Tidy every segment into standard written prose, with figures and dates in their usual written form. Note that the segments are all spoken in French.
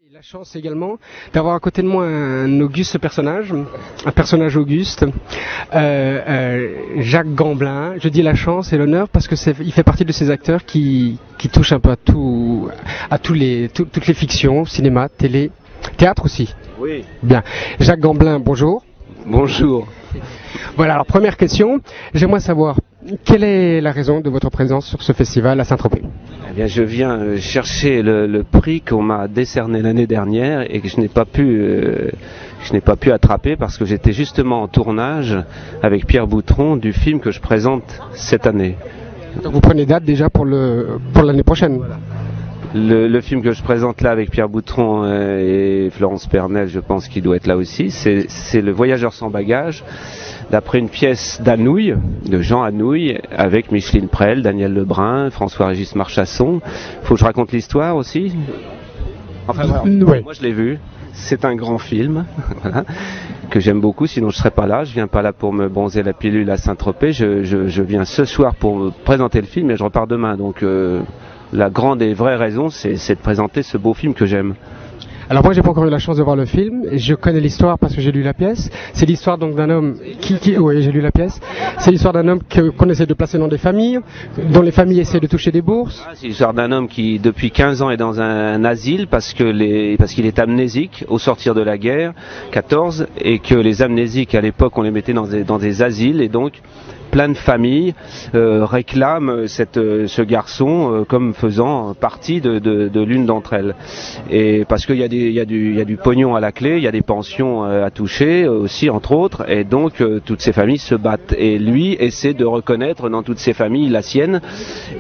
Et la chance également d'avoir à côté de moi un auguste personnage, un personnage auguste, Jacques Gamblin. Je dis la chance et l'honneur parce que il fait partie de ces acteurs qui touchent un peu à toutes les fictions, cinéma, télé, théâtre aussi. Oui. Bien. Jacques Gamblin, bonjour. Bonjour. Voilà, alors première question, j'aimerais savoir quelle est la raison de votre présence sur ce festival à Saint-Tropez? Eh bien, je viens chercher le prix qu'on m'a décerné l'année dernière et que je n'ai pas pu attraper parce que j'étais justement en tournage avec Pierre Boutron du film que je présente cette année. Donc vous prenez date déjà pour l'année prochaine? Voilà. Le film que je présente là avec Pierre Boutron et Florence Pernel, je pense qu'il doit être là aussi, c'est Le Voyageur sans bagages, d'après une pièce d'Anouilh, de Jean Anouilh, avec Micheline Prel, Daniel Lebrun, François-Régis Marchasson. Faut que je raconte l'histoire aussi? Enfin voilà, ouais. Moi je l'ai vu, c'est un grand film, voilà, que j'aime beaucoup, sinon je serais pas là. Je viens pas là pour me bronzer la pilule à Saint-Tropez, je viens ce soir pour présenter le film et je repars demain, donc... La grande et vraie raison, c'est de présenter ce beau film que j'aime. Alors moi j'ai pas encore eu la chance de voir le film, je connais l'histoire parce que j'ai lu la pièce. C'est l'histoire donc d'un homme oui, j'ai lu la pièce. C'est l'histoire d'un homme qu'on essaie de placer dans des familles, dont les familles essaient de toucher des bourses. C'est l'histoire d'un homme qui depuis 15 ans est dans un asile parce qu'il est amnésique au sortir de la guerre, 14, et que les amnésiques à l'époque on les mettait dans des asiles et donc plein de familles réclament ce garçon comme faisant partie de l'une d'entre elles. Et parce qu'il y a du pognon à la clé, il y a des pensions à toucher aussi entre autres, et donc toutes ces familles se battent. Et lui essaie de reconnaître dans toutes ces familles la sienne.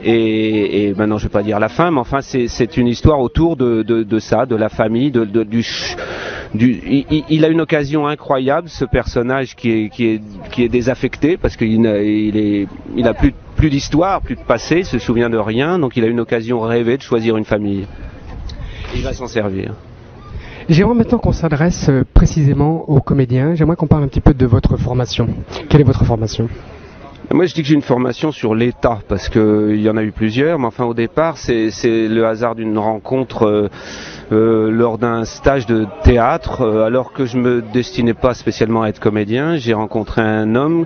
Et maintenant je vais pas dire la fin, mais enfin c'est une histoire autour de ça, de la famille, il a une occasion incroyable, ce personnage qui est désaffecté parce qu'il a plus d'histoire, plus de passé, il se souvient de rien, donc il a une occasion rêvée de choisir une famille. Il va s'en servir. J'aimerais maintenant qu'on s'adresse précisément aux comédiens. J'aimerais qu'on parle un petit peu de votre formation. Quelle est votre formation? Moi je dis que j'ai une formation sur l'État parce qu'il y en a eu plusieurs, mais enfin au départ c'est le hasard d'une rencontre lors d'un stage de théâtre, alors que je me destinais pas spécialement à être comédien. J'ai rencontré un homme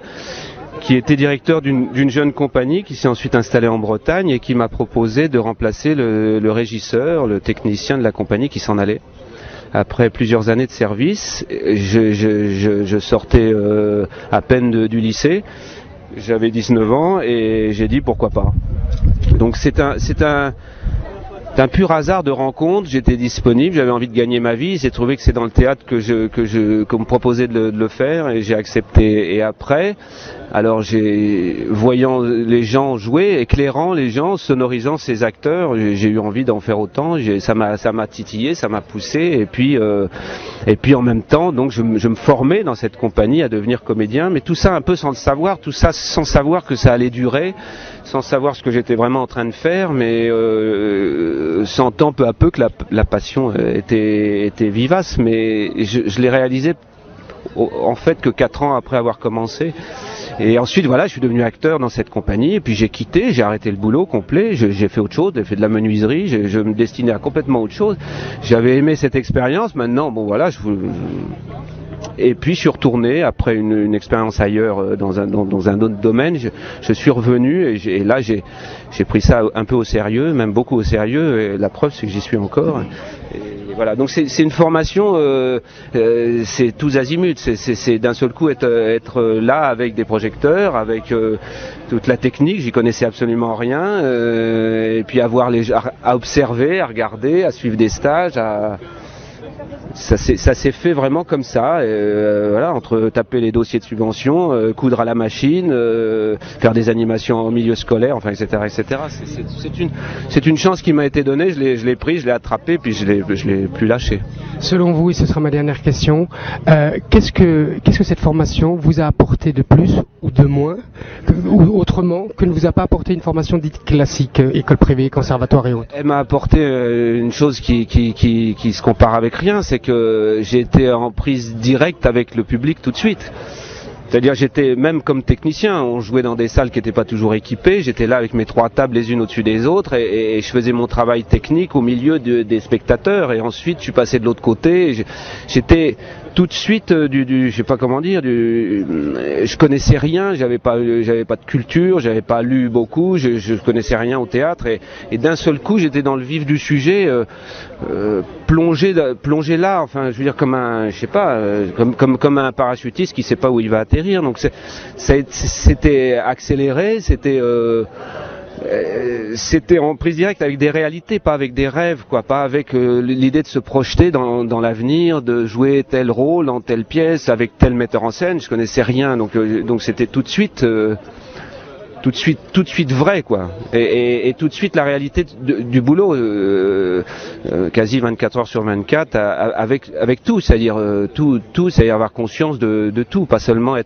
qui était directeur d'une jeune compagnie qui s'est ensuite installée en Bretagne et qui m'a proposé de remplacer le régisseur, le technicien de la compagnie qui s'en allait. Après plusieurs années de service, je sortais à peine du lycée. J'avais 19 ans et j'ai dit pourquoi pas. Donc c'est un pur hasard de rencontre, j'étais disponible, j'avais envie de gagner ma vie, j'ai trouvé que c'est dans le théâtre qu'on me proposait de le faire et j'ai accepté. Et après, alors voyant les gens jouer, éclairant les gens, sonorisant ces acteurs, j'ai eu envie d'en faire autant, ça m'a titillé, ça m'a poussé et puis en même temps, donc je me formais dans cette compagnie à devenir comédien, mais tout ça un peu sans le savoir, tout ça sans savoir que ça allait durer, sans savoir ce que j'étais vraiment en train de faire, mais sentant peu à peu que la passion était vivace, mais je l'ai réalisé en fait que 4 ans après avoir commencé. Et ensuite voilà, je suis devenu acteur dans cette compagnie et puis j'ai quitté, j'ai arrêté le boulot complet, j'ai fait autre chose, j'ai fait de la menuiserie, je me destinais à complètement autre chose. J'avais aimé cette expérience, maintenant bon voilà, et puis je suis retourné après une expérience ailleurs dans un autre domaine. Je suis revenu et là j'ai pris ça un peu au sérieux, même beaucoup au sérieux. Et la preuve c'est que j'y suis encore. Et voilà, donc c'est une formation, c'est tous azimuts. C'est d'un seul coup être là avec des projecteurs, avec toute la technique. J'y connaissais absolument rien. Et puis à observer, à regarder, à suivre des stages, ça s'est fait vraiment comme ça, voilà, entre taper les dossiers de subvention, coudre à la machine, faire des animations au milieu scolaire, enfin, etc., etc. C'est une chance qui m'a été donnée, je l'ai pris, je l'ai attrapé, puis je l'ai plus lâché. Selon vous, et ce sera ma dernière question, qu'est-ce que cette formation vous a apporté de plus ou de moins, ou autrement, que ne vous a pas apporté une formation dite classique, école privée, conservatoire et autres? Elle m'a apporté une chose qui se compare avec rien, c'est que j'ai été en prise directe avec le public tout de suite. C'est-à-dire j'étais même comme technicien, on jouait dans des salles qui n'étaient pas toujours équipées, j'étais là avec mes 3 tables les unes au-dessus des autres et je faisais mon travail technique au milieu des spectateurs et ensuite je suis passé de l'autre côté, j'étais tout de suite je sais pas comment dire, je connaissais rien, j'avais pas de culture, j'avais pas lu beaucoup, je connaissais rien au théâtre et d'un seul coup j'étais dans le vif du sujet, plongé là, enfin je veux dire comme un, je sais pas, comme un parachutiste qui sait pas où il va atterrir, donc c'était accéléré, c'était en prise directe avec des réalités, pas avec des rêves, quoi, pas avec l'idée de se projeter dans l'avenir, de jouer tel rôle dans telle pièce avec tel metteur en scène. Je connaissais rien, donc c'était tout de suite vrai, quoi, et tout de suite la réalité du boulot, quasi 24 heures sur 24, avec tout, c'est-à-dire tout, c'est-à-dire avoir conscience de tout, pas seulement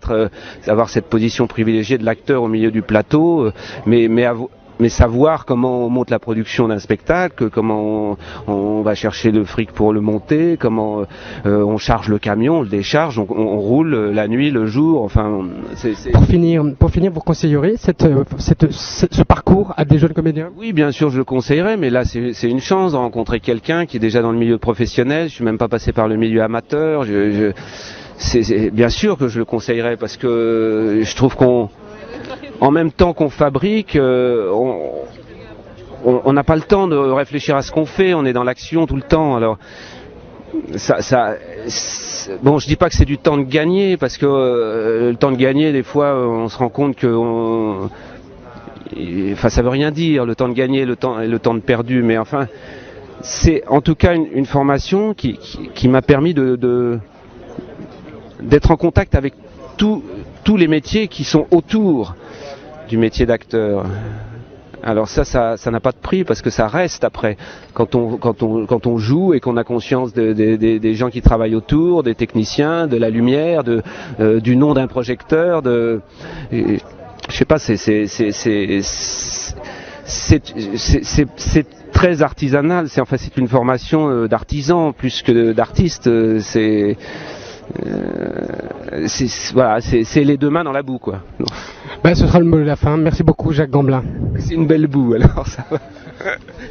avoir cette position privilégiée de l'acteur au milieu du plateau, mais savoir comment on monte la production d'un spectacle, comment on va chercher le fric pour le monter, comment on charge le camion, on le décharge, on roule la nuit, le jour, enfin... Pour finir, vous conseillerez ce parcours à des jeunes comédiens? Oui, bien sûr, je le conseillerais, mais là c'est une chance de rencontrer quelqu'un qui est déjà dans le milieu professionnel, je suis même pas passé par le milieu amateur, c'est bien sûr que je le conseillerais parce que je trouve en même temps qu'on fabrique, on n'a pas le temps de réfléchir à ce qu'on fait, on est dans l'action tout le temps. Alors, bon, je dis pas que c'est du temps de gagner, parce que le temps de gagner, des fois, on se rend compte que, enfin, ça veut rien dire, le temps de gagner, le temps de perdu, mais enfin, c'est en tout cas une formation qui m'a permis d'être en contact avec tous les métiers qui sont autour du métier d'acteur. Alors ça n'a pas de prix parce que ça reste après. Quand on joue et qu'on a conscience des gens qui travaillent autour, des techniciens, de la lumière, du nom d'un projecteur, je sais pas, c'est très artisanal. C'est une formation d'artisan plus que d'artiste. Voilà, c'est les 2 mains dans la boue, quoi. Ben, ce sera le mot de la fin. Merci beaucoup, Jacques Gamblin. C'est une belle boue, alors ça va.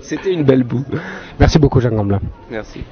C'était une belle boue. Merci beaucoup, Jacques Gamblin. Merci.